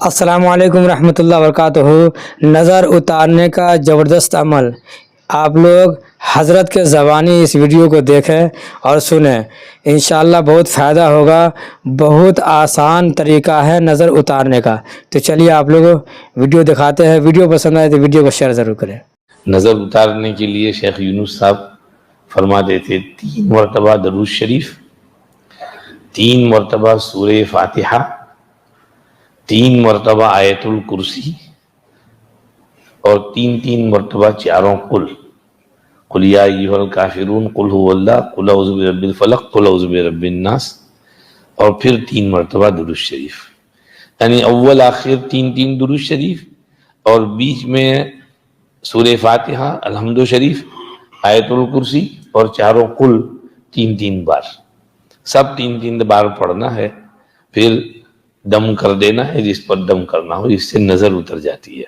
السلام علیکم ورحمۃ اللہ وبرکاتہ۔ نظر اتارنے کا زبردست عمل، آپ لوگ حضرت کے زبانی اس ویڈیو کو دیکھیں اور سنیں، انشاءاللہ بہت فائدہ ہوگا۔ بہت آسان طریقہ ہے نظر اتارنے کا۔ تو چلیے آپ لوگوں ویڈیو دکھاتے ہیں۔ ویڈیو پسند آئے تو ویڈیو کو شیئر ضرور کریں۔ نظر اتارنے کے لیے شیخ یونس صاحب فرماتے تھے 3 مرتبہ درود شریف، 3 مرتبہ سورہ فاتحہ، 3 مرتبہ آیت الکرسی، اور 3 مرتبہ چاروں قل یا ایھا الکافرون، قل ھو اللہ، قل اعوذ برب الفلق، قل اعوذ برب الناس، اور پھر 3 مرتبہ درود شریف۔ یعنی اول آخر 3 درود شریف، اور بیچ میں سورہ فاتحہ، الحمد شریف، آیت الکرسی، اور چاروں قل 3 بار، سب 3 بار پڑھنا ہے۔ پھر دم کر دینا ہے، جس پر دم کرنا ہو، اس سے نظر اتر جاتی ہے۔